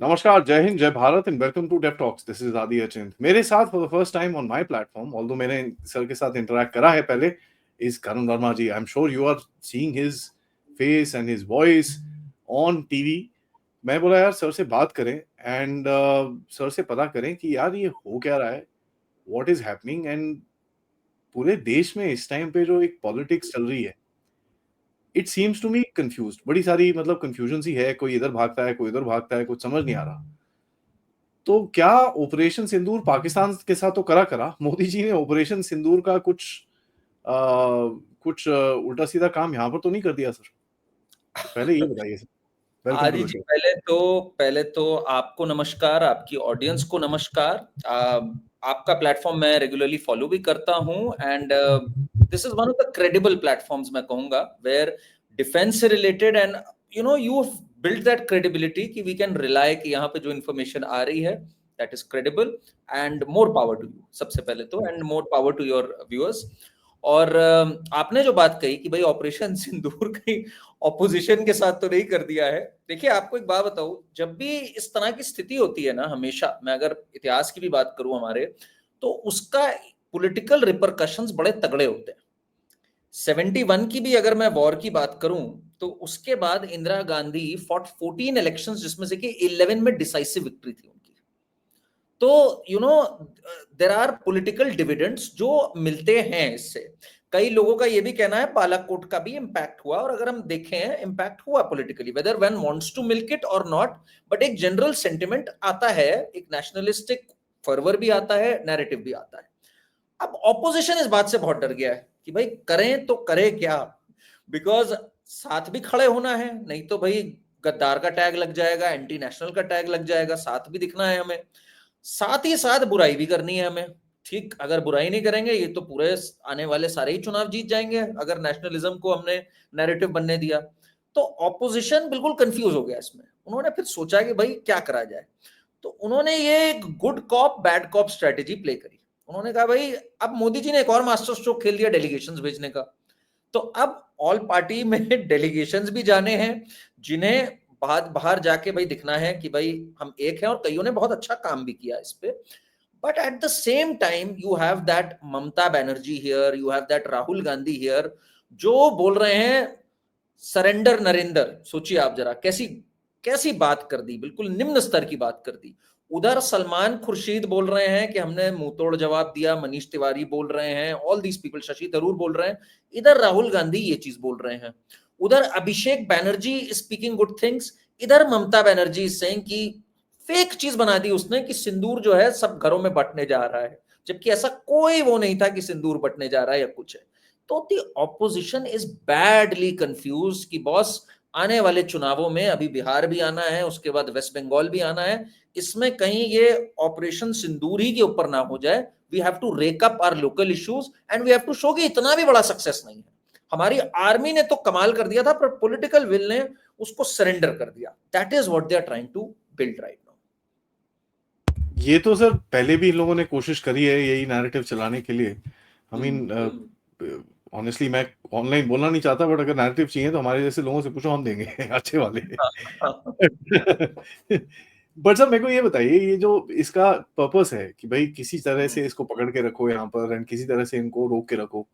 नमस्कार, जय हिंद, जय Bharat and welcome to Def talks. This is Aadi Achint. मेरे साथ for the first time on my platform, although मैंने सर के साथ इंटरैक्ट करा है पहले, is Karan Verma ji. I am sure you are seeing his face and his voice on TV. मैं बोला यार सर से बात करें एंड सर से पता करें कि यार ये हो क्या रहा है, व्हाट इज हैपनिंग। एंड पूरे देश में इस टाइम पे जो एक पॉलिटिक्स चल रही है, it seems to me confused. बड़ी सारी मतलब कंफ्यूजन सी है, कोई इधर भागता है, कोई उधर भागता है, कुछ समझ नहीं आ रहा। तो क्या ऑपरेशन सिंदूर पाकिस्तान के साथ तो करा करा, मोदी जी ने ऑपरेशन सिंदूर का कुछ उल्टा सीधा काम यहाँ पर तो नहीं कर दिया सर? तो पहले ये बताइए सर। वेलकम टू आदि द जी, शो। पहले तो आपको नमस्कार, आपकी ऑडियंस को नमस्कार। आपका प्लेटफॉर्म मैं रेगुलरली फॉलो भी करता हूं and this is one of the credible platforms मैं कहूंगा, वेयर डिफेंस से related and you build that credibility कि वी कैन रिलाई कि यहाँ पे जो इन्फॉर्मेशन आ रही है that is credible. And more power to you, सबसे पहले तो, and more power to your viewers. और आपने जो बात कही कि भाई ऑपरेशन सिंदूर कहीं ऑपोजिशन के साथ तो नहीं कर दिया है। देखिए, आपको एक बात बताऊं, जब भी इस तरह की स्थिति होती है ना, हमेशा मैं अगर इतिहास की भी बात करूं हमारे, तो उसका पॉलिटिकल रिपरकशंस बड़े तगड़े होते हैं। 71 की भी अगर मैं वॉर की बात करूं, तो उसके बाद इंदिरा गांधी फॉट 14 इलेक्शंस, जिसमें से कि 11 में डिसाइसिव विक्ट्री थी उनकी। तो देर आर पॉलिटिकल डिविडेंड्स जो मिलते हैं इससे। कई लोगों का ये भी कहना है बालाकोट का भी इंपैक्ट हुआ, और अगर हम देखें इंपैक्ट हुआ politically, whether one wants to milk it or not, but एक जनरल सेंटिमेंट आता है, एक नेशनलिस्टिक फर्वर भी आता है, नैरेटिव भी आता है। अब ऑपोजिशन इस बात से बहुत डर गया है कि भाई करें तो करें क्या, बिकॉज साथ भी खड़े होना है, नहीं तो भाई गद्दार का टैग लग जाएगा, एंटी नेशनल का टैग लग जाएगा, साथ भी दिखना है हमें, साथ ही साथ बुराई भी करनी है हमें। ठीक, अगर बुराई नहीं करेंगे ये तो पूरे आने वाले सारे ही चुनाव जीत जाएंगे, अगर नेशनलिज्म को हमने नैरेटिव बनने दिया। तो ऑपोजिशन बिल्कुल कंफ्यूज हो गया इसमें। उन्होंने फिर सोचा कि भाई क्या करा जाए, तो उन्होंने ये एक good cop bad cop strategy play करी। उन्होंने कहा भाई अब मोदी जी ने एक और मास्टर स्ट्रोक खेल दिया डेलीगेशंस भेजने का। तो अब ऑल पार्टी में डेलीगेशंस भी जाने हैं, जिन्हें बाहर बाहर जाके भाई दिखना है कि भाई हम एक हैं, और कईयों ने बहुत अच्छा काम भी किया इस पे। But at the same time you have that Mamata Banerjee here, you have that Rahul Gandhi here, जो बोल रहे हैं सरेंडर नरेंद्र। सोचिए आप जरा, कैसी कैसी बात कर दी, बिल्कुल निम्न स्तर की बात कर दी। उधर सलमान खुर्शीद बोल रहे हैं कि हमने मुंह तोड़ जवाब दिया, मनीष तिवारी बोल रहे हैं, all these people, Shashi Tharoor बोल रहे हैं, इधर राहुल गांधी ये चीज बोल रहे हैं, उधर अभिषेक बैनर्जी स्पीकिंग गुड थिंग्स, इधर ममता बनर्जी सेइंग कि फेक चीज बना दी उसने कि सिंदूर जो है सब घरों में बंटने जा रहा है, जबकि ऐसा कोई वो नहीं था कि सिंदूर बंटने जा रहा है या कुछ है। तो दी ऑपोजिशन इज बैडली कंफ्यूज कि बॉस, आने वाले चुनावों में अभी बिहार भी आना है, उसके बाद वेस्ट बंगाल भी आना है, इसमें कहीं ये ऑपरेशन सिंदूर ही के ऊपर ना हो जाए। We have to rake up our local issues and we have to show कि इतना भी बड़ा सक्सेस नहीं है। हमारी आर्मी ने तो कमाल कर दिया था, पर पॉलिटिकल विल ने उसको सरेंडर कर दिया। That is what they are trying to build right now. ये तो सर पहले भी इन लोगों ने कोशिश करी है यही नैरेटिव चलाने के लिए। आई मीन ऑनेस्टली मैं ऑनलाइन बोलना नहीं चाहता, बट अगर नैरेटिव चाहिए तो हमारे जैसे लोगों से पूछो, हम देंगे अच्छे वाले। बट सर मेरे को ये बताइए, ये जो इसका पर्पस है कि भाई किसी तरह से इसको पकड़ के रखो यहाँ पर एंड किसी तरह से इनको रोक के रखो,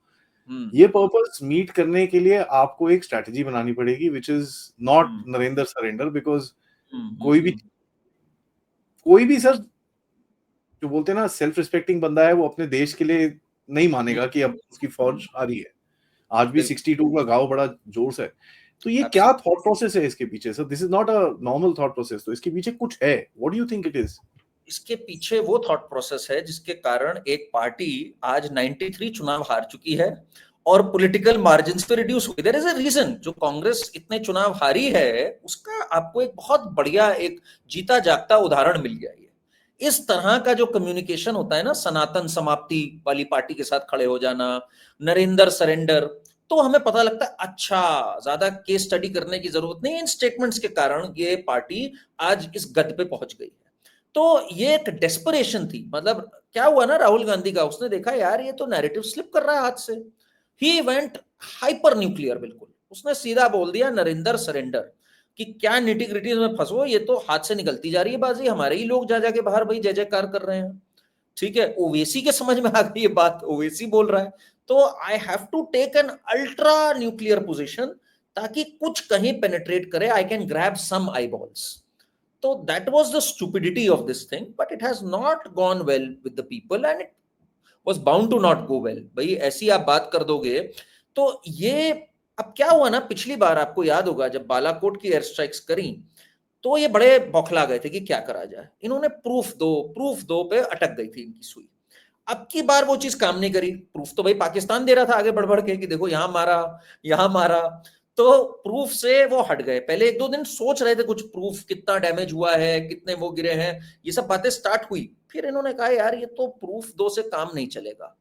ये पर्पस मीट करने के लिए आपको एक स्ट्रैटेजी बनानी पड़ेगी which is not Narendra surrender. Because कोई भी कोई भी सर जो बोलते हैं ना सेल्फ रिस्पेक्टिंग बंदा है, वो अपने देश के लिए नहीं मानेगा कि अब उसकी फौज आ रही है। आज भी 62 का गाँव बड़ा जोर से है। तो ये क्या थॉट प्रोसेस है इसके पीछे sir? This is not a normal thought process, तो इसके पीछे कुछ है। What do you think it is? इसके पीछे वो थॉट प्रोसेस है जिसके कारण एक पार्टी आज 93 चुनाव हार चुकी है और पॉलिटिकल मार्जिन पे रिड्यूस हुई। देयर इज अ रीजन, जो कांग्रेस इतने चुनाव हारी है उसका आपको एक बहुत बढ़िया, एक जीता जागता उदाहरण मिल गया। ये इस तरह का जो कम्युनिकेशन होता है ना, सनातन समाप्ति वाली पार्टी के साथ खड़े हो जाना, नरेंद्र सरेंडर, तो हमें पता लगता है अच्छा, ज्यादा केस स्टडी करने की जरूरत नहीं, इन स्टेटमेंट्स के कारण ये पार्टी आज इस गद पे पहुंच गई है। तो ये एक डेस्परेशन थी। मतलब क्या हुआ ना, राहुल गांधी का, उसने देखा यार ये तो नैरेटिव स्लिप कर रहा है हाथ से। ही वेंट हाइपर न्यूक्लियर, बिल्कुल उसने सीधा बोल दिया नरेंद्र सरेंडर। कि क्या निटी ग्रिटी में फंसो, ये तो हाथ से निकलती जा रही है बाजी, हमारे ही लोग जा जाके बाहर भाई जय जयकार कर रहे हैं। ठीक है, ओवेसी के समझ में आ गई ये बात, ओवेसी बोल रहा है, तो I have to take an ultra nuclear position ताकि कुछ कहीं पेनिट्रेट करे, I can grab some eyeballs. तो that was the stupidity of this thing, but it has not gone well with the people and it was bound to not go well. भाई ऐसी आप बात कर दोगे तो ये, अब क्या हुआ ना, पिछली बार आपको याद होगा जब बालाकोट की एयर स्ट्राइक्स करी तो ये बड़े बौखला गए थे कि क्या करा जाए, इन्होंने प्रूफ दो पे अटक गई थी इनकी सुई। अब की बार वो चीज काम नहीं करी, प्रूफ तो भाई पाकिस्तान दे रहा था आगे बढ़ बढ़ के कि देखो यहां मारा, तो प्रूफ से वो हट गए। पहले एक दो दिन सोच रहे थे कुछ प्रूफ, कितना डैमेज हुआ है, कितने वो गिरे हैं, ये सब बातें स्टार्ट हुई, फिर इन्होंने कहा यार ये तो प्रूफ दो से काम नहीं चलेगा।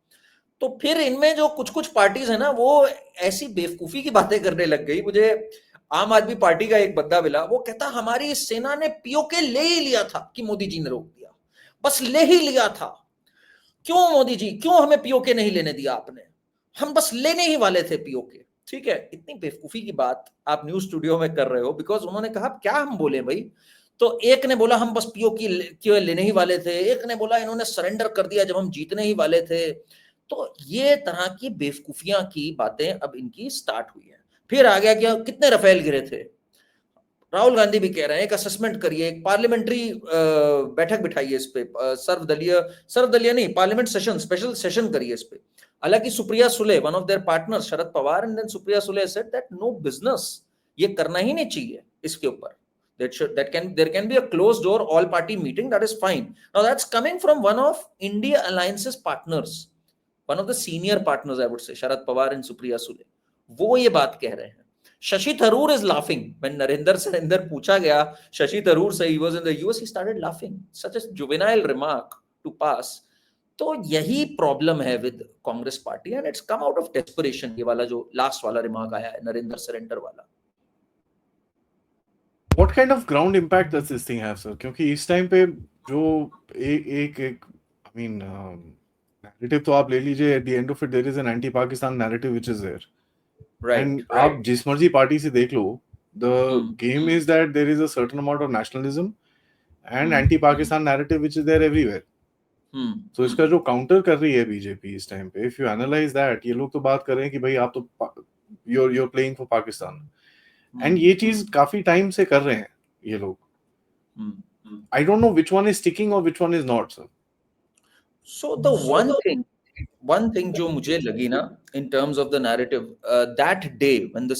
तो फिर इनमें जो कुछ कुछ पार्टीज है ना, वो ऐसी बेवकूफी की बातें करने लग गई। मुझे आम आदमी पार्टी का एक बंदा मिला, वो कहता हमारी सेना ने पीओके ले ही लिया था कि मोदी जी ने रोक दिया, बस ले ही लिया था, क्यों मोदी जी, क्यों हमें पीओके नहीं लेने दिया आपने, हम बस लेने ही वाले थे पीओके। ठीक है, इतनी बेवकूफी की बात आप न्यूज स्टूडियो में कर रहे हो, बिकॉज उन्होंने कहा क्या हम बोले भाई, तो एक ने बोला हम बस पीओके लेने ही वाले थे, एक ने बोला इन्होंने सरेंडर कर दिया जब हम जीतने ही वाले थे। तो ये तरह की बेवकूफियां की बातें अब इनकी स्टार्ट हुई है। फिर आ गया कि कितने रफेल गिरे थे, राहुल गांधी भी कह रहे हैं एक असेसमेंट करिए, एक पार्लियामेंट्री बैठक बिठाइए इस पे, सर्वदलीय नहीं, पार्लियामेंट सेशन, स्पेशल सेशन करिए इस पे। हालांकि Supriya Sule, one of their partners, Sharad Pawar and then Supriya Sule said that no business, ये करना ही नहीं चाहिए इसके ऊपर, there can be a closed door all party meeting, that is fine. Now that's coming from one of India Alliance's partners, one of the senior partners I would say, Sharad Pawar and Supriya Sule, वो ये बात कह रहे हैं। Shashi Tharoor is laughing when Narendra पूछा गया Shashi Tharoor से, he was in the US, he started laughing, such a juvenile remark to pass। तो यही प्रॉब्लम है with Congress party and it's come out of desperation, ये वाला जो last वाला रिमार्क आया है नरेंद्र सरेंडर वाला। What kind of ground impact does this thing have, sir? क्योंकि इस टाइम पे जो एक I mean narrative तो आप ले लीजिए, at the end of it there is an anti-Pakistan narrative which is there. And आप जिस मर्जी पार्टी से देख लो, the game is that there is a certain amount of nationalism and anti-Pakistan narrative which is there everywhere. तो इसका जो counter कर रही है बीजेपी इस टाइम पे, if you analyze that, ये लोग तो बात कर रहे हैं कि भाई आप तो you're playing for Pakistan. And ये चीज काफी टाइम से कर रहे हैं ये लोग। I don't know which one is sticking और which one is not, sir. So the one thing जो मुझे लगी ना in terms of the narrative, that day when the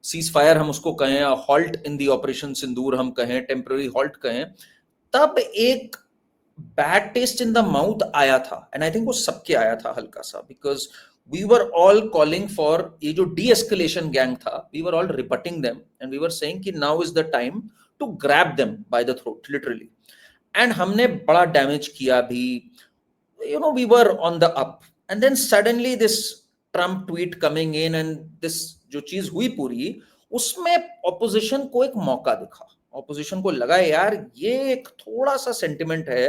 ceasefire हम उसको कहें, halt in the operation Sindoor हम कहें, टेम्पररी हॉल्ट कहें, तब एक bad taste in the mouth आया था, एंड आई थिंक वो सबके आया था हल्का सा, because we were all calling for ये जो de-escalation gang था, we were all rebutting them and we were saying कि now is the time to grab them by the throat literally, and हमने बड़ा damage किया भी, you know, we were on the up, and then suddenly this Trump tweet coming in and this जो चीज हुई पूरी, उसमें opposition को एक मौका दिखा, opposition को लगा यार ये एक थोड़ा सा sentiment है,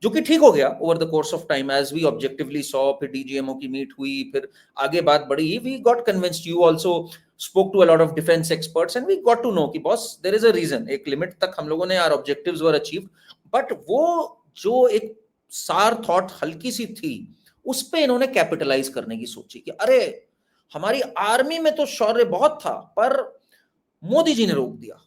जो कि ठीक हो गया over the course of time as we objectively saw. फिर डीजीएमओ की मीट हुई, फिर आगे बात बढ़ी, we got convinced, you also spoke to a lot of defence experts and we got to know कि boss there is a reason, एक limit तक हम लोगों ने our objectives were achieve, but वो जो एक सार थॉट हल्की सी थी उस पे इन्होंने कैपिटलाइज करने की सोची कि अरे हमारी आर्मी में तो शौर्य बहुत था पर मोदी जी ने रोक दिया,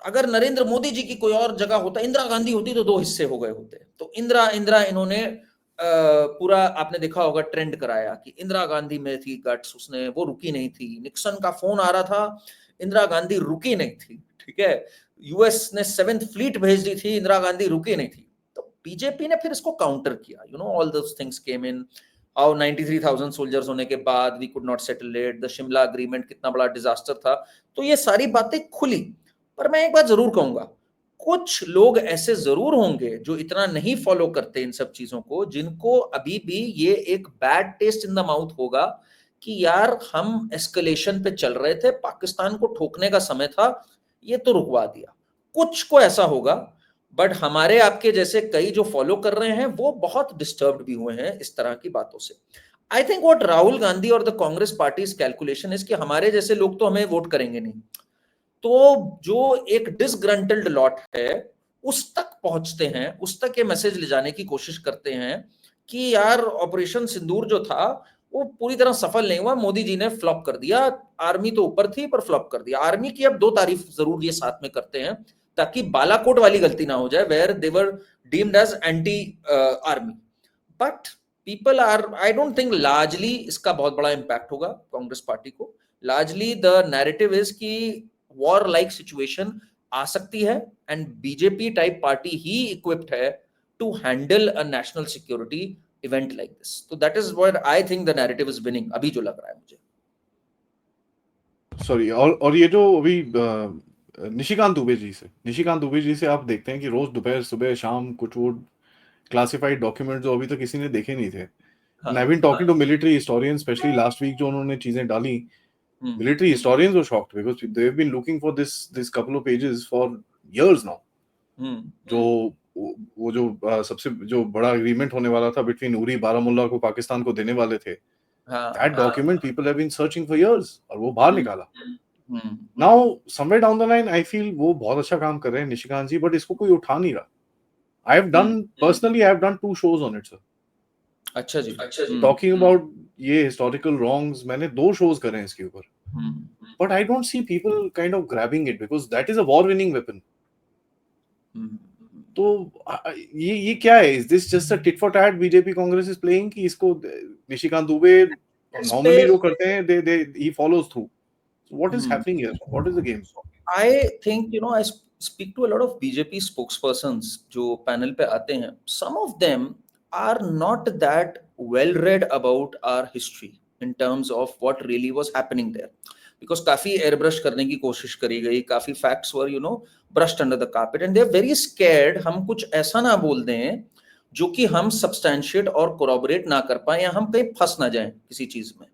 अगर नरेंद्र मोदी जी की कोई और जगह होता, इंदिरा गांधी होती तो दो हिस्से हो गए होते। तो इंदिरा इन्होंने पूरा आपने देखा होगा ट्रेंड कराया कि इंदिरा गांधी में थी गट्स, उसने वो रुकी नहीं थी, निक्सन का फोन आ रहा था, इंदिरा गांधी रुकी नहीं थी, ठीक है, यूएस ने 7th फ्लीट भेज दी थी, इंदिरा गांधी रुकी नहीं थी। तो बीजेपी ने फिर इसको काउंटर किया, you know all those things came in, और 93,000 सोल्जर्स होने के बाद we could not settle it, the Shimla agreement कितना बड़ा डिजास्टर था, तो ये सारी बातें खुली। पर मैं एक बात जरूर कहूंगा, कुछ लोग ऐसे जरूर होंगे जो इतना नहीं फॉलो करते इन सब चीजों को, जिनको अभी भी ये एक bad taste in the mouth होगा कि यार हम एस्केलेशन पे चल रहे थे, पाकिस्तान को ठोकने का समय था, ये तो रुकवा दिया। कुछ को ऐसा होगा, बट हमारे आपके जैसे कई जो फॉलो कर रहे हैं वो बहुत डिस्टर्ब्ड भी हुए हैं इस तरह की बातों से। I think what Rahul Gandhi और the Congress party's calculation is कि हमारे जैसे लोग तो हमें वोट करेंगे नहीं, तो जो एक डिसग्रंटल्ड लॉट है उस तक पहुंचते हैं, उस तक ये मैसेज ले जाने की कोशिश करते हैं कि यार ऑपरेशन सिंदूर जो था वो पूरी तरह सफल नहीं हुआ, मोदी जी ने फ्लॉप कर दिया, आर्मी तो ऊपर थी पर फ्लॉप कर दिया। आर्मी की अब दो तारीफ जरूर ये साथ में करते हैं ताकि बालाकोट वाली गलती ना हो जाए where they were deemed as anti army. But people are, I don't think largely इसका बहुत बड़ा इंपैक्ट होगा कांग्रेस पार्टी को। लार्जली द नैरेटिव इज कि वॉर लाइक सिचुएशन आ सकती है एंड बीजेपी टाइप पार्टी ही इक्विप्ड है to handle a national security event like this. तो that is what I think the narrative is winning, अभी जो लग रहा है मुझे। सॉरी, और ये जो अभी निशिकांत दुबे जी से आप देखते हैं कि रोज दोपहर सुबह शाम कुछ वो क्लासिफाइड डॉक्यूमेंट जो अभी तक किसी ने देखे नहीं थे, and I been talking to military historians specially last week, जो उन्होंने चीजें डाली, military historians were shocked because they've been looking for this couple of pages for years now. जो वो जो सबसे जो बड़ा एग्रीमेंट होने वाला था बिटवीन उरी बारामुल्ला को पाकिस्तान को देने वाले थे, that document people have been searching for years, और वो बाहर निकाला। Now somewhere down the line I feel वो बहुत अच्छा काम कर रहे हैं निशिकांत जी, बट इसको कोई उठा नहीं रहा। I have done personally, I have done 2 shows on it, sir. अच्छा जी, टॉकिंग अबाउट ये हिस्टोरिकल रॉन्ग्स, मैंने 2 shows करे हैं इसके ऊपर, but I don't see people kind of grabbing it because that is a war winning weapon. तो ये क्या है? Is this just a tit for tat BJP Congress is playing, कि इसको निशिकांत दुबे नॉर्मली जो करते हैं they he follows through? What is happening here? What is the game? I think you know I speak to a lot of BJP spokespersons जो panel पे आते हैं, some of them are not that well read about our history in terms of what really was happening there, because काफी airbrush करने की कोशिश करी गई, काफी facts were you know brushed under the carpet and they are very scared हम कुछ ऐसा ना बोल दें जो कि हम substantiate और corroborate ना कर पाए या हम कहीं फंस ना जाएं किसी चीज में।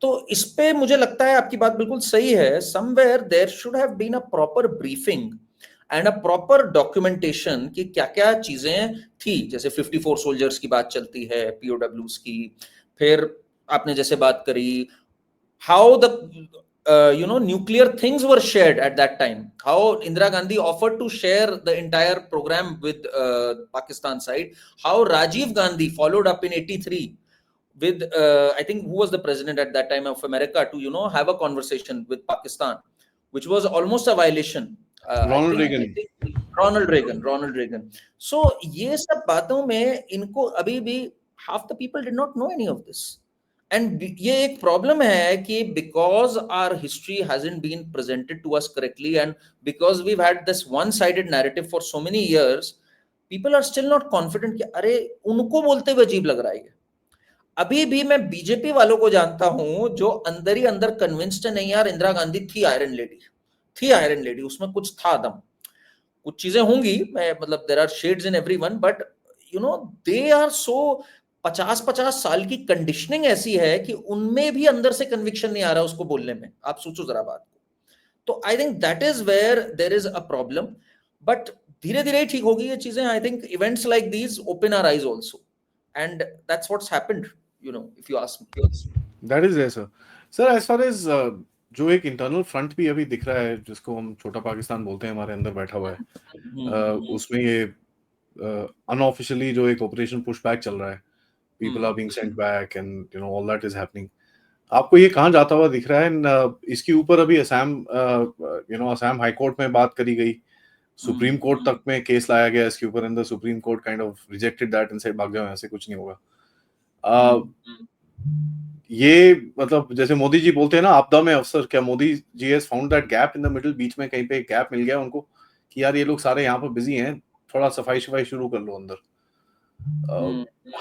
तो इस पे मुझे लगता है आपकी बात बिल्कुल सही है, somewhere there should have been a proper briefing and a proper documentation कि क्या क्या चीजें थी। जैसे 54 सोल्जर्स की बात चलती है, पीओडब्ल्यूज की, फिर आपने जैसे बात करी how the you know nuclear things were shared at that time, how Indira Gandhi offered to share the entire program with Pakistan side, how Rajiv Gandhi followed up in 83 with I think who was the president at that time of America to you know have a conversation with Pakistan, which was almost a violation. Ronald Reagan. So ये सब बातों में इनको अभी भी half the people did not know any of this, and ये एक problem है कि because our history hasn't been presented to us correctly and because we've had this one-sided narrative for so many years, people are still not confident कि अरे उनको बोलते हुए अजीब लग रहा है। अभी भी मैं बीजेपी वालों को जानता हूं जो अंदर ही अंदर कन्विंस्ड है, नहीं यार इंदिरा गांधी थी आयरन लेडी, उसमें कुछ था दम, कुछ चीजें होंगी, मैं मतलब there are shades in everyone, but you know they are so 50 साल की कंडीशनिंग ऐसी है कि उनमें भी अंदर से कन्विक्शन नहीं आ रहा उसको बोलने में। आप सोचो जरा बात को। तो I think that is where there is a problem, but धीरे धीरे ठीक होगी ये चीजें। I think events like these open our eyes also and that's what's happened, you know, if you ask me. That is there sir as far as जो एक internal front भी अभी दिख रहा है जिसको हम छोटा पाकिस्तान बोलते हैं, हमारे अंदर बैठा हुआ है, उसमें ये अनऑफिशियली जो एक ऑपरेशन पुशबैक चल रहा है, people are being sent back and you know all that is happening, आपको ये कहां जाता हुआ दिख रहा है? इसके ऊपर अभी असम हाई कोर्ट में बात करी गई, सुप्रीम कोर्ट तक में केस लाया गया इसके ऊपर, and the supreme court kind of rejected that and said भाग जाओ, ऐसे कुछ नहीं होगा। ये मतलब जैसे मोदी जी बोलते हैं ना आपदा में अवसर, क्या Modi ji has found that gap in the middle, बीच में कहीं पे गैप मिल गया उनको कि यार ये लोग सारे यहाँ पर बिजी हैं, थोड़ा सफाई शुरू कर लो अंदर।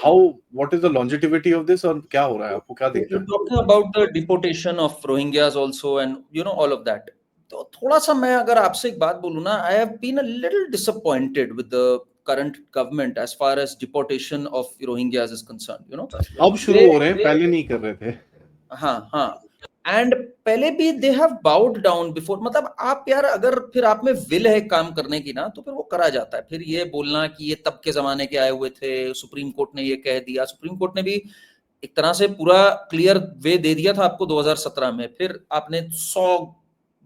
How what is the longevity of this, और क्या हो रहा है, आपको क्या दिखता है? Talking about the deportation of Rohingyas also and you know all of that, तो थोड़ा सा मैं अगर आपसे एक बात बोलूं ना, I have been a little disappointed with the current government as far as deportation of Rohingyas is concerned, you know. अब शुरू हो रहे हैं, पहले नहीं कर रहे थे। हाँ एंड पहले भी they have bowed down before, मतलब आप यार अगर फिर आप में विल है काम करने की ना तो फिर वो करा जाता है। फिर ये बोलना कि ये तब के जमाने के आए हुए थे, सुप्रीम कोर्ट ने ये कह दिया, सुप्रीम कोर्ट ने भी एक तरह से पूरा क्लियर वे दे दिया था आपको 2017 में, फिर आपने 100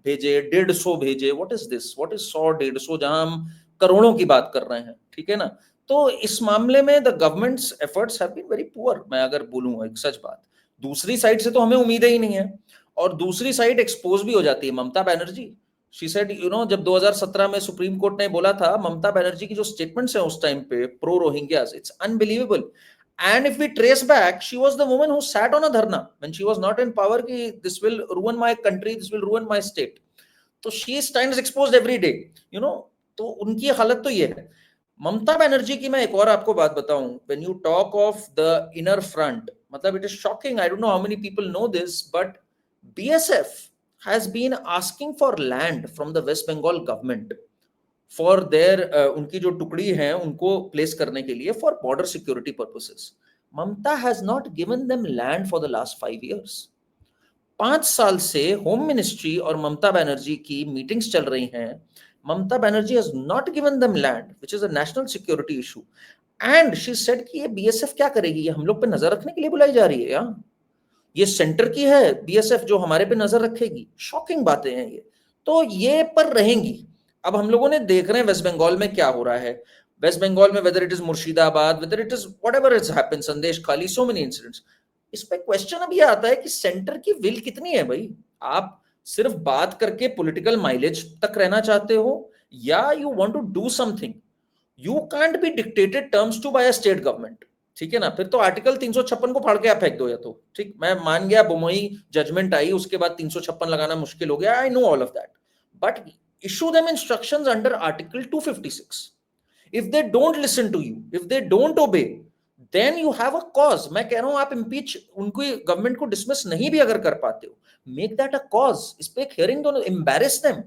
भेजे, 150 भेजे, what is this, what is 100 150, जहां हम करोड़ों की बात कर रहे हैं, ठीक है ना। तो इस मामले में the government's efforts have been very poor, मैं अगर बोलूं एक सच बात। दूसरी साइड से तो हमें उम्मीदें ही नहीं है, और दूसरी साइड एक्सपोज भी हो जाती है। Mamata Banerjee, she said, you know, जब 2017 में सुप्रीम कोर्ट ने बोला था, ममता बनर्जी की जो स्टेटमेंट्स हैं उस टाइम पे pro Rohingyas, it's unbelievable. And if we trace back, she was the woman who sat on a dharna when she was not in power, ki this will ruin my country, this will ruin my state. तो she stands exposed every day, you know, तो उनकी हालत तो ये है। ममता बनर्जी की मैं एक और आपको बात बताऊं, when you talk of the inner front, मतलब it is shocking, I don't know how many people know this, but BSF has been asking for land from the West Bengal government for there, उनकी जो टुकड़ी है उनको place करने के लिए, for border security purposes. Mamata has not given them land for the last 5 years। 5 साल से होम मिनिस्ट्री और ममता बनर्जी की मीटिंग्स चल रही हैं। Mamata Banerjee has not given them land, which is a national security issue, and she said कि ये बीएसएफ क्या करेगी, ये हम लोग पे नजर रखने के लिए बुलाई जा रही है या ये सेंटर की है बीएसएफ जो हमारे पे नजर रखेगी। शॉकिंग बातें हैं ये, तो ये पर रहेंगी। अब हम लोगों ने देख रहे हैं वेस्ट बंगाल में क्या हो रहा है। वेस्ट बंगाल में whether it is Murshidabad, whether it is whatever is happened, संदेश खाली, सो मेनी इंसिडेंट्स। इस पे क्वेश्चन अब ये आता है कि सेंटर की विल कितनी है भाई। आप सिर्फ बात करके पॉलिटिकल माइलेज तक रहना चाहते हो, या you want to do something. You can't be dictated terms to by a state government, ठीक है ना। फिर तो आर्टिकल 356 को फाड़ के आप फेंक दो, या तो ठीक, मैं मान गया बुमोई जजमेंट आई, उसके बाद 356 लगाना मुश्किल हो गया, I know all of that, but issue them instructions under article 256. if they don't listen to you, if they don't obey, then you have a cause। मैं कह रहा हूं आप impeach उनकी गवर्नमेंट को dismiss नहीं भी अगर कर पाते हो, make that a cause, इस पे एक hearing दो, embarrass them।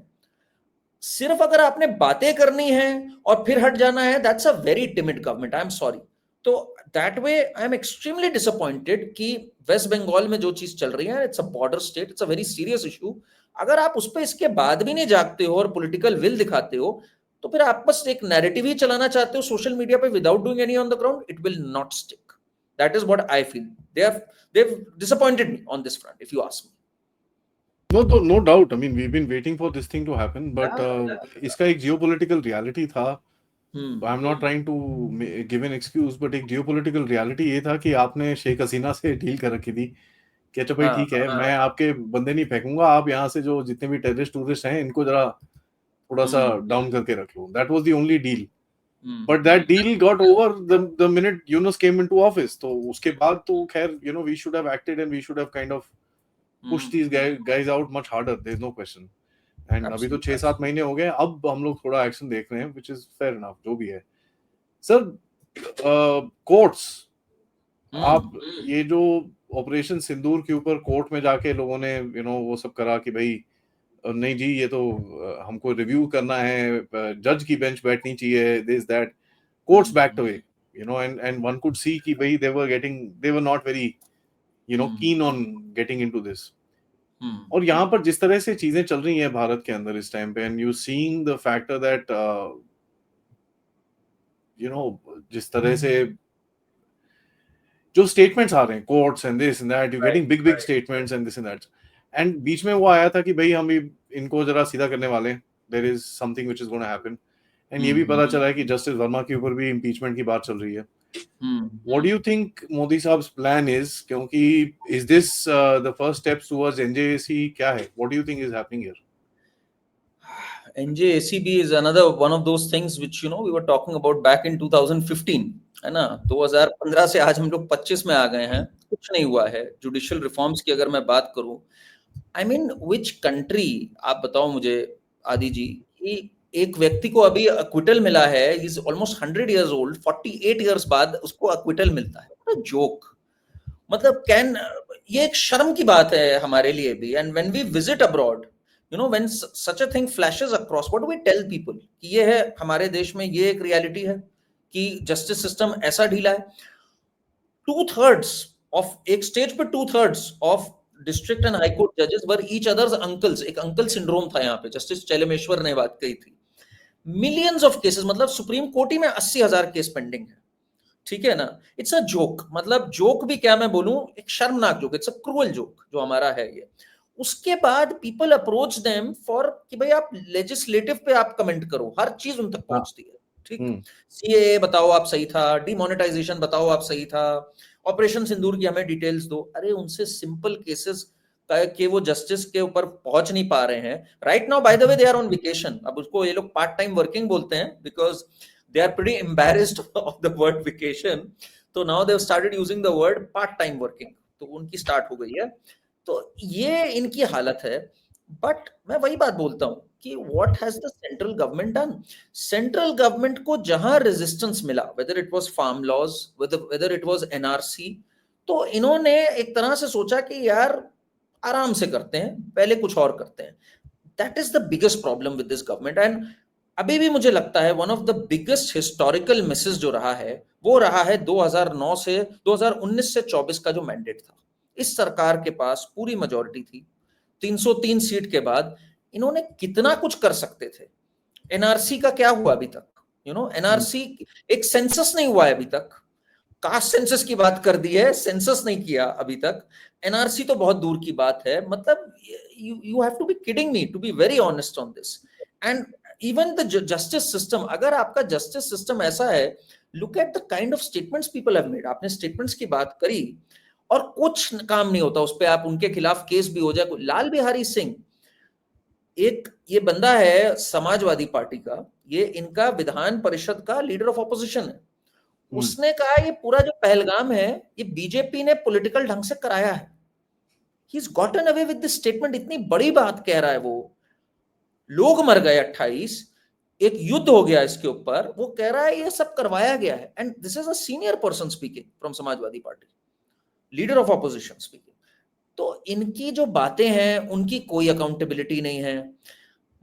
सिर्फ अगर आपने बातें करनी है और फिर हट जाना है, that's a very timid government, I am sorry। तो that way I am extremely disappointed कि वेस्ट बंगाल में जो चीज चल रही है, it's a border state, it's a very serious issue। अगर आप उस पर इसके बाद भी नहीं जागते हो और पॉलिटिकल विल दिखाते हो, तो फिर आप बस एक नैरेटिव ही चलाना चाहते हो सोशल मीडिया पे without doing any on the ground, it will not stick. That is what I feel. they've disappointed me on this front, if you ask me। No doubt, I mean we've been waiting for this thing to happen, but इसका एक geopolitical reality था। I'm not trying to give an excuse, but एक geopolitical reality ये था कि आपने शेख हसीना से deal कर रखी थी कि अच्छा भाई ठीक है, मैं आपके बंदे नहीं फेंकूंगा, आप यहाँ से जो जितने भी टेररिस्ट टूरिस्ट हैं इनको जरा थोड़ा सा डाउन करके रख लो। That was the only deal, but that deal got over the minute Yunus came into office. तो उसके बाद तो खैर you know we should have acted and we should have kind of push these guys out much harder, there is no question. And अभी तो 6-7 महीने हो गए, अब हम लोग थोड़ा एक्शन देख रहे हैं, व्हिच इज फेयर इनफ, जो भी है। सर कोर्ट्स, आप ये जो ऑपरेशन सिंदूर के ऊपर कोर्ट में जाके लोगों ने यू नो वो सब करा कि भाई नहीं जी ये तो हमको रिव्यू करना है, जज की बेंच बैठनी चाहिए, this that, courts backed away, you know, and one could see कि भाई they were not very you know keen on getting into this। और यहाँ पर जिस तरह से चीजें चल रही हैं भारत के अंदर इस टाइम पे, and you seeing the factor that you know जिस तरह से जो स्टेटमेंट्स आ रहे हैं courts and this and that, you getting big statements and this and that, and बीच में वो आया था कि भाई हम इनको जरा सीधा करने वाले, there is something which is gonna happen, and ये भी पता चला है कि जस्टिस वर्मा के ऊपर भी इंपीचमेंट की बात चल रही है। What do you think Modi साहब्स प्लान इज, क्योंकि is this the first steps towards NJAC, क्या है, what do you think is happening here? NJACB is another one of those things which you know we were talking about back in 2015, है ना। 2015 से आज हम लोग 25 में आ गए हैं, कुछ नहीं हुआ है। जुडिशियल रिफॉर्म्स की अगर मैं बात करूं, आई मीन विच कंट्री, आप बताओ मुझे आदि जी, कि एक व्यक्ति को अभी अक्विटल मिला है, is almost 100 years old, 48 years बाद उसको अक्विटल मिलता है। जोक, मतलब कैन, ये एक शर्म की बात है हमारे लिए भी। And when we visit abroad, you know, when such a thing flashes across, what do we tell people कि ये है हमारे देश में, ये एक रियलिटी है कि जस्टिस सिस्टम ऐसा ढीला है। 2/3 ऑफ एक स्टेज पे 2/3 of district and high court जजेस वर ईच अदर्स अंकल्स। एक अंकल सिंड्रोम था यहाँ पे, जस्टिस चैलेमेश्वर ने बात कही थी। मिलियंस ऑफ केसेस, मतलब सुप्रीम कोर्ट ही में 80,000 केस पेंडिंग है, ठीक है ना। इट्स अ जोक, मतलब जोक भी क्या मैं बोलूं, एक शर्मनाक joke, it's a cruel joke जो हमारा है ये। उसके बाद पीपल अप्रोच देम फॉर कि भाई आप लेजिस्लेटिव पे आप कमेंट करो, हर चीज उन तक पहुंचती है। ठीक, सीएए बताओ आप सही था, डिमोनेटाइजेशन बताओ आप सही था, ऑपरेशन सिंदूर की हमें डिटेल्स दो। अरे उनसे सिंपल केसेस कि वो जस्टिस के ऊपर पहुंच नहीं पा रहे हैं right now. By the way they are on vacation, अब उसको ये लोग पार्ट टाइम वर्किंग बोलते हैं because they are pretty embarrassed of the word vacation, तो now they have started using the word part time working, तो उनकी start हो गई है। तो ये इनकी हालत है। बट मैं वही बात बोलता हूं कि what has the central government done. Central government को जहां रेजिस्टेंस मिला, whether it was farm laws, whether it was NRC, तो इन्होंने एक तरह से सोचा कि यार आराम से करते हैं, पहले कुछ और करते हैं। That is the biggest problem with this government. And अभी भी मुझे लगता है one of the biggest historical Mrs जो रहा है वो रहा है 2009 से 2019 से 24 का जो मैंडेट था। इस सरकार के पास पूरी मेजोरिटी थी, 303 सीट के बाद इन्होंने कितना कुछ कर सकते थे। एनआरसी का क्या हुआ अभी तक? एनआरसी, एक सेंसस नहीं हुआ है अभी तक। कास्ट सेंसस की बात कर दी है, सेंसस नहीं किया अभी तक। एनआरसी तो बहुत दूर की बात है। मतलब you have to be kidding me, to be very honest on this. And even the justice system, अगर आपका जस्टिस सिस्टम ऐसा है, look at the kind of statements people have made. आपने स्टेटमेंट्स की बात करी और कुछ काम नहीं होता उस पर, आप उनके खिलाफ केस भी हो जाए। लाल बिहारी सिंह, एक ये बंदा है समाजवादी पार्टी का, ये इनका विधान परिषद का लीडर ऑफ ऑपोजिशन है। उसने कहा ये पूरा जो पहलगाम है ये बीजेपी ने पॉलिटिकल ढंग से कराया है। He is gotten away with this statement. इतनी बड़ी बात कह रहा है वो, लोग मर गए 28, एक युद्ध हो गया इसके ऊपर, वो कह रहा है ये सब करवाया गया है। And this is a senior person speaking from Samajwadi party, leader of opposition speaking. तो इनकी जो बातें हैं उनकी कोई अकाउंटेबिलिटी नहीं है।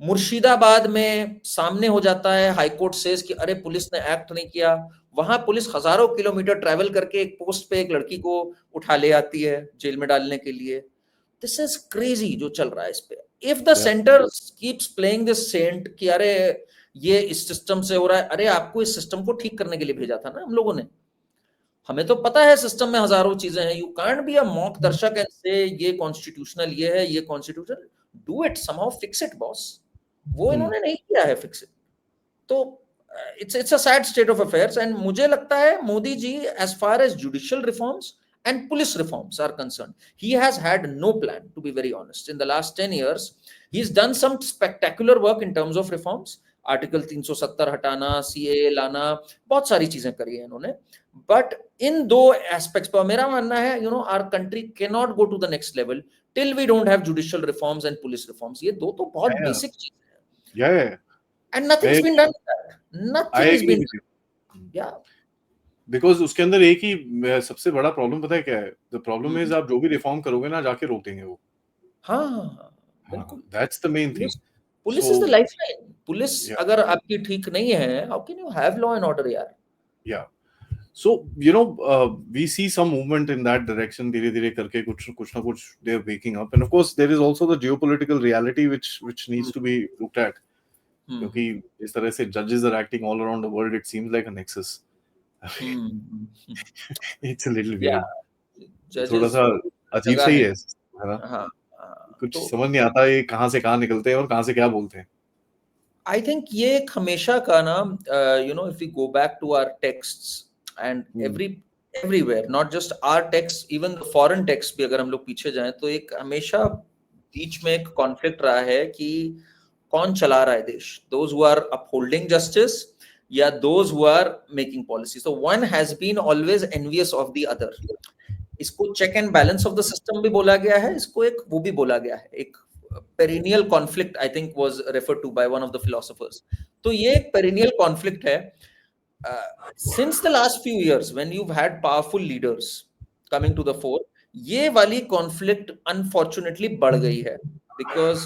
मुर्शिदाबाद में सामने हो जाता है, हाईकोर्ट सेज कि अरे पुलिस ने एक्ट नहीं किया, वहां पुलिस हजारों किलोमीटर ट्रैवल करके एक पोस्ट पे एक लड़की को उठा ले आती है जेल में डालने के लिए। दिस इज क्रेजी जो चल रहा है इस पे। If the centre keeps playing this sent कि अरे ये इस सिस्टम से हो रहा है, अरे आपको इस सिस्टम को ठीक करने के लिए भेजा था ना हम लोगों ने। हमें तो पता है सिस्टम में हजारों चीजें हैं। You can't be a mock दर्शक एंड से ये कॉन्स्टिट्यूशनल, ये है ये constitutional. Do it somehow, fix it boss. वो इन्होंने नहीं किया है फिक्स इट। तो it's a sad state of affairs. And मुझे लगता है Modi ji, as far as judicial reforms and police reforms are concerned, he has had no plan, to be very honest. In the last 10 years he's done some spectacular work in terms of reforms, article 370 हटाना, CAA लाना, बहुत सारी चीजें करी है इन्होंने। But in दो aspects पर मेरा मानना है, our country can not go to the next level till we don't have judicial reforms and police reforms. ये दो तो बहुत बेसिक चीजें हैं। And nothing's been done, nothing is been, yeah because उसके अंदर एक ही सबसे बड़ा प्रॉब्लम पता है क्या है? द प्रॉब्लम इज आप जो भी रिफॉर्म करोगे ना, जाके रोक देंगे वो। हाँ बिल्कुल, that's the main thing. Police is the lifeline. Police अगर आपकी ठीक नहीं है, how can you have law and order यार? Yeah so we see some movement in that direction, धीरे धीरे करके कुछ ना कुछ they are waking up. And of course there is also the geopolitical reality which needs to be looked at, क्योंकि इस तरह से जजेस are acting all around the world, it seems like a nexus. It's a little weird, थोड़ा सा अजीब सा ही है ना। हाँ, कुछ समझ नहीं आता ये कहाँ से कहाँ निकलते हैं और कहाँ से क्या बोलते हैं। आई थिंक ये एक हमेशा का ना, if we go back to our texts and everywhere, not just our text, even the foreign text भी अगर हम लोग पीछे जाएं, तो एक हमेशा बीच में एक कॉन्फ्लिक्ट रहा है कि कौन चला रहा है देश, those who are upholding justice या those who are making policy. So one has been always envious of the other. इसको check and balance of the system भी बोला गया है, इसको एक वो भी बोला गया है, एक perennial conflict I think was referred to by one of the philosophers. तो ये एक perennial conflict है since the last few years when you've had powerful leaders coming to the fore. ये वाली conflict unfortunately बढ़ गई है because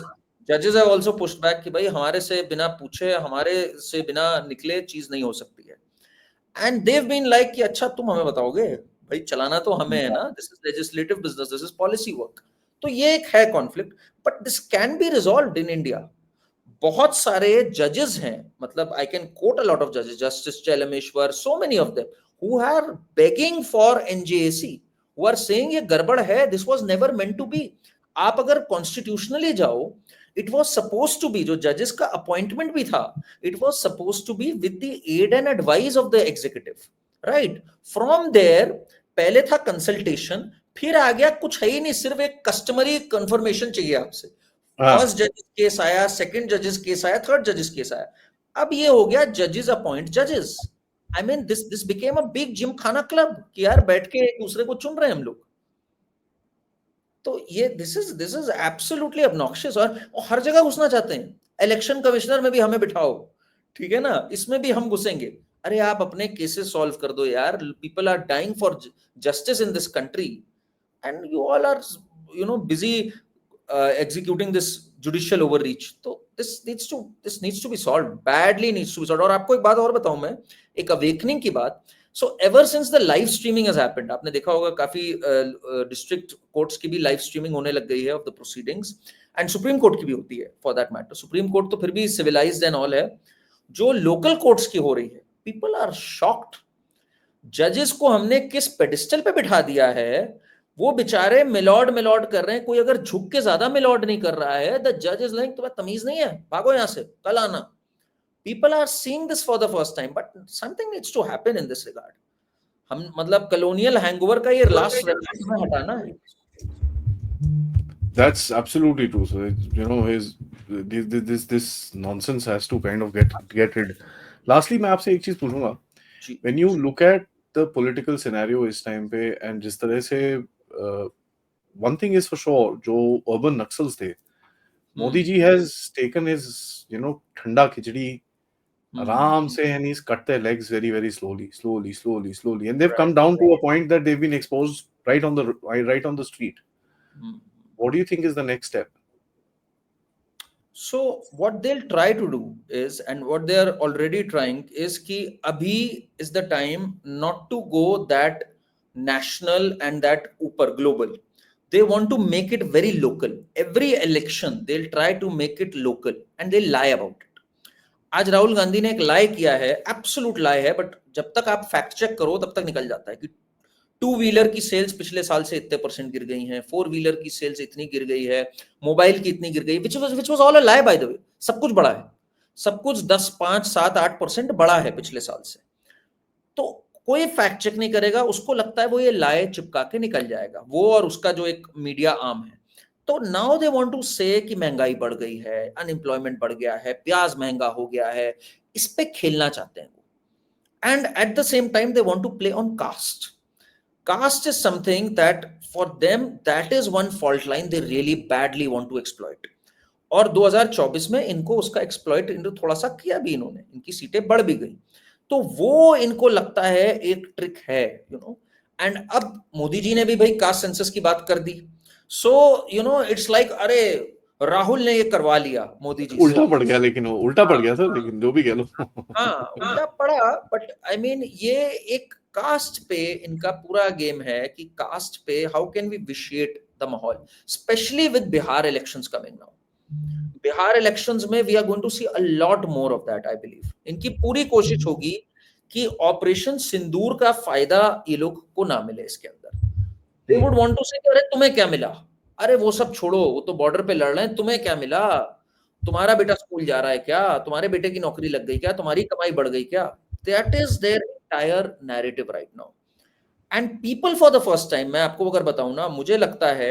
judges have also pushed back कि भाई हमारे से बिना पूछे, हमारे से बिना निकले चीज नहीं हो सकती है। and they've been like कि अच्छा तुम हमें बताओगे भाई, चलाना तो हमें है ना, this is legislative business, this is policy work। तो ये एक है conflict, but this can be resolved in India. बहुत सारे जजेस हैं, मतलब I can quote a lot of जजेस, justice Chelameswar, so many of them who are begging for NJAC, who are saying ये गड़बड़ है, this was never meant to be. आप अगर कॉन्स्टिट्यूशनली जाओ, it was suppose to be, जो जजेस का अपॉइंटमेंट भी था, it was suppose to be with the add and advice of the executive, right? From there पहले था कंसल्टेशन, फिर आ गया कुछ है ही नहीं, सिर्फ एक कस्टमरी कंफर्मेशन चाहिए आपसे। फर्स्ट जजेस केस आया, सेकंड जजेस केस आया, थर्ड जजेस केस आया, अब ये हो गया जजेस अपॉइंट जजेस। I mean this became a big gym खाना क्लब कि यार बैठ के एक दूसरे को चुन रहे हैं हम लोग। तो ये दिस इज एब्सोल्युटली ऑब्नॉक्शियस, और हर जगह घुसना चाहते हैं। इलेक्शन कमिश्नर में भी हमें बिठाओ, ठीक है ना, इसमें भी हम घुसेंगे। अरे आप अपने केसेस सॉल्व कर दो यार, people are dying for justice in this country and you all are busy executing this judicial overreach. तो this needs to be solved, badly needs to be solved. और आपको एक बात और बताऊं मैं, एक अवेकनिंग की बात। So ever since the live streaming has happened, आपने देखा होगा काफी डिस्ट्रिक्ट कोर्ट्स की भी लाइव स्ट्रीमिंग होने लग गई है of the proceedings, and supreme court की भी होती है for that matter. Supreme court तो फिर भी सिविलाइज्ड एंड ऑल है, जो लोकल कोर्ट्स की हो रही है, पीपल आर शॉक्ड। जजेस को हमने किस पेडिस्टल पे बिठा दिया है, वो बेचारे मिलॉर्ड कर रहे हैं। कोई अगर झुक के ज्यादा मिलॉर्ड नहीं कर रहा है, द जज इज लाइक तुम्हें तमीज नहीं है, भागो यहां से, कल आना। People are seeing this for the first time, but something needs to happen in this regard. हम मतलब कॉलोनियल हैंगओवर का ये लास्ट रेमिडी में हटाना है। That's absolutely true. So this nonsense has to kind of get rid. Lastly, मैं आपसे एक चीज पूछूंगा। When you look at the political scenario इस टाइम पे, and जिस तरह से one thing is for sure, जो urban नक्सल्स थे, Modi ji has taken his ठंडा खिचड़ी आराम से, and he's cut their legs very very slowly, and they've come down to a point that they've been exposed right on the street. What do you think is the next step? So what they'll try to do is, and what they are already trying is कि अभी is the time not to go that national and that ऊपर global. They want to make it very local. Every election they'll try to make it local and they'll lie about it. आज राहुल गांधी ने एक लाई किया है, absolute लाई है, but जब तक आप फैक्ट चेक करो तब तक निकल जाता है कि 2 व्हीलर की सेल्स पिछले साल से इतने % गिर गई हैं, 4 व्हीलर की सेल्स इतनी गिर गई है, मोबाइल की इतनी गिर गई, which was all a lie by the way. सब कुछ बड़ा है, सब कुछ 10, 5, 7, 8% बड़ा है पिछले साल से। तो कोई फैक्ट चेक नहीं करेगा, उसको लगता है वो ये लाई चिपका के निकल जाएगा, वो और उसका जो एक मीडिया आर्म है। तो नाउ दे वांट टू से कि महंगाई बढ़ गई है, अनएम्प्लॉयमेंट बढ़ गया है, प्याज महंगा हो गया है, इस पे खेलना चाहते हैं वो। And at the same time they want to play on caste. Caste is something that for them, that is one fault line they really badly want to exploit. और 2024 में इनको उसका एक्सप्लॉइट थोड़ा सा किया भी इन्होंने, इनकी सीटें बढ़ भी गई। तो वो इनको लगता है एक ट्रिक है, एंड अब मोदी जी ने भी भाई कास्ट सेंसस की बात कर दी। सो इट्स लाइक अरे राहुल ने ये करवा लिया मोदी जी, उल्टा पड़ गया, लेकिन वो उल्टा पड़ गया सर, लेकिन जो भी कह लो। हाँ उल्टा पड़ा, बट आई मीन ये एक कास्ट पे इनका पूरा गेम है कि कास्ट पे how can we vitiate the माहौल, specially with Bihar elections coming now. Bihar elections में we are going to see a lot more of that. I believe इनकी पूरी कोशिश होगी कि ऑपरेशन सिंदूर का फायदा ये लोग को ना मिले इसके अंदर। दे वुड वांट टू से अरे तुम्हें क्या मिला, अरे वो सब छोड़ो, वो तो बॉर्डर पे लड़ रहे हैं, तुम्हें क्या मिला, तुम्हारा बेटा स्कूल जा रहा है क्या, तुम्हारे बेटे की नौकरी लग गई क्या, तुम्हारी कमाई बढ़ गई क्या। That is their entire narrative right now, and people for the first time, मैं आपको अगर बताऊं ना, मुझे लगता है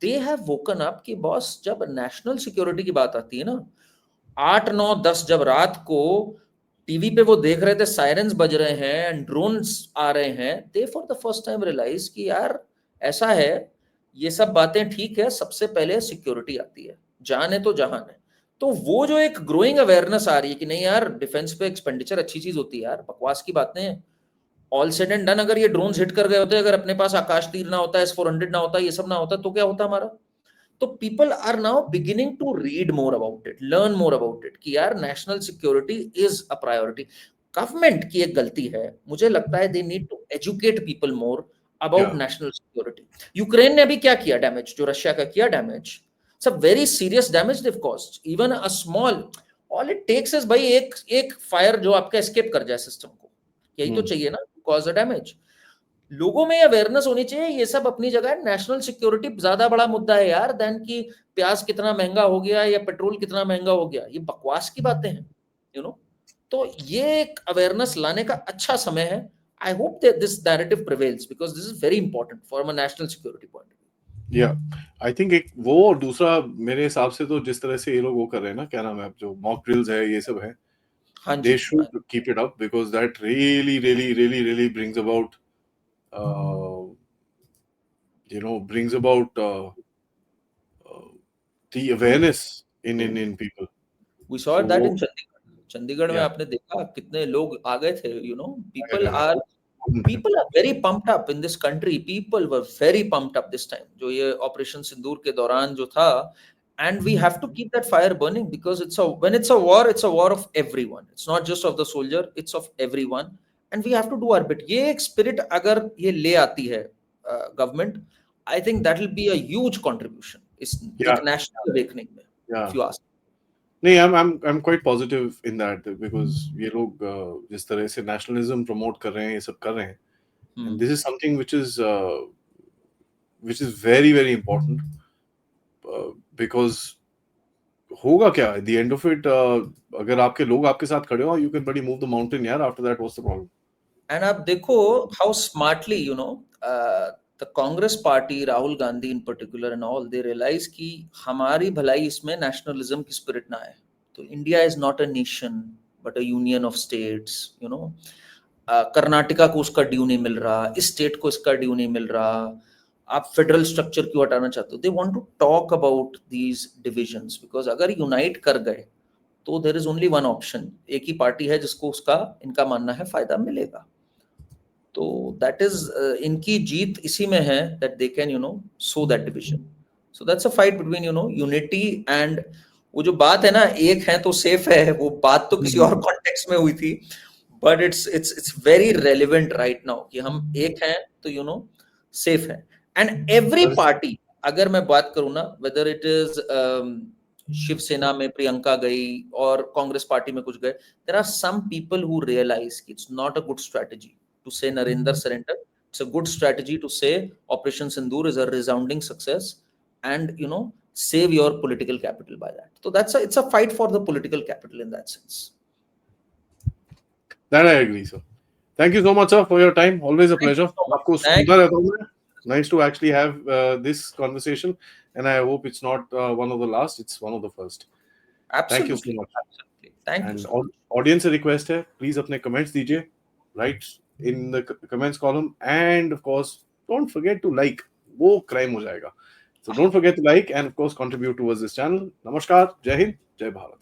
they have woken up कि बॉस जब नेशनल सिक्योरिटी की बात आती है ना, 8, 9, 10 जब रात को टीवी पे वो देख रहे थे सायरन्स बज रहे हैं एंड ड्रोन्स आ रहे हैं, they for the first time realize कि यार ऐसा है, ये सब बातें ठीक है, सबसे पहले सिक्योरिटी आती है, जान है तो जहान है। तो वो जो एक ग्रोइंग अवेयरनेस आ रही है कि नहीं यार डिफेंस पे एक्सपेंडिचर अच्छी चीज होती है यार, बकवास की बात नहीं है। ऑल सेड एंड डन, अगर ये ड्रोन्स हिट कर गए होते, अगर अपने पास आकाश तीर ना होता, S-400 ना होता, ये सब ना होता, तो क्या होता हमारा। तो people are now beginning to read more about it, learn more about it कि यार national security is a priority. Government की एक गलती है, मुझे लगता है they need to educate people more about national security. Ukraine ने अभी क्या किया डैमेज, जो रशिया का किया damage, it's a very serious damage they've caused. Even a small, all it takes is भाई एक फायर जो आपका एस्केप कर जाए सिस्टम को, यही तो चाहिए ना, cause a damage. लोगों में अवेयरनेस होनी चाहिए, ये सब अपनी जगह। नेशनल सिक्योरिटी ज्यादा बड़ा मुद्दा है यार देन कि प्याज कितना महंगा हो गया या पेट्रोल कितना महंगा हो गया, ये बकवास की बातें हैं, यू नो। तो ये एक अवेयरनेस लाने का अच्छा समय है। I hope that this narrative prevails because this is very important for a national security point. या आई थिंक एक वो, और दूसरा मेरे हिसाब से तो जिस तरह से ये लोग वो कर रहे हैं ना, क्या नाम है, जो मॉक ड्रिल्स है ये सब है, हाँ they जी, हाँ। should keep it up because that really brings about uh, brings about uh, the awareness in people. We saw So that वो, in चंडीगढ़। चंडीगढ़ में yeah, आपने देखा कितने लोग आ गए थे, you know. I- people I- are people are very pumped up in this country. People were very pumped up this time, जो ये ऑपरेशन सिंदूर के दौरान जो था। And we have to keep that fire burning because it's a war of everyone. It's not just of the soldier, it's of everyone. And we have to do our bit. ये एक spirit अगर ये ले आती है government, I think that will be a huge contribution इस yeah, एक national awakening में, yeah. If you ask. नहीं, I'm quite positive in that because ये लोग जिस तरह से nationalism promote कर रहे हैं, ये सब कर रहे हैं, and this is something which is very important because होगा क्या at the end of it, अगर आपके लोग आपके साथ खड़े हो, you can bloody move the mountain यार, after that what's the problem? And आप देखो how smartly, you know, the Congress party, Rahul Gandhi in particular and all, they realise कि हमारी भलाई इसमें नेशनलिज्म की स्पिरिट ना आए। तो India is not a nation but a union of states, you know. Karnataka को उसका ड्यू नहीं मिल रहा, इस स्टेट को इसका ड्यू नहीं मिल रहा। आप फेडरल स्ट्रक्चर क्यों हटाना चाहते हो? They want to talk about these divisions because अगर यूनाइट कर गए तो there is only one option. एक ही पार्टी है जिसको उसका, इनका मानना है, फायदा मिलेगा। तो दैट इज इनकी जीत इसी में है, that they can, you know, so that division. So that's a fight between, you know, unity and वो जो बात है ना, एक है तो सेफ है, वो बात तो किसी और कॉन्टेक्स्ट में हुई थी, but it's very relevant right now कि हम एक हैं तो, यू नो, सेफ है। एंड एवरी पार्टी, अगर मैं बात करूं ना, वेदर इट इज शिवसेना में प्रियंका गई और कांग्रेस पार्टी में कुछ गए, there are some people who realise it's not a good strategy to say Narendra surrender. It's a good strategy to say Operation Sindoor is a resounding success, and, you know, save your political capital by that. So it's a fight for the political capital in that sense. That I agree, sir. Thank you so much, sir, for your time. Always a Thank pleasure. you so much. आपको Thank सुनता you. रहता हूँ मैं. Nice to actually have this conversation, and I hope it's not one of the last. It's one of the first. Thank you so Absolutely. much. Absolutely. Thank you And so much. audience से request है, please अपने comments दीजिए, right in the comments column, and of course don't forget to like. वो crime हो जाएगा. So don't forget to like and of course contribute towards this channel. Namaskar, Jai Hind, Jai Bharat.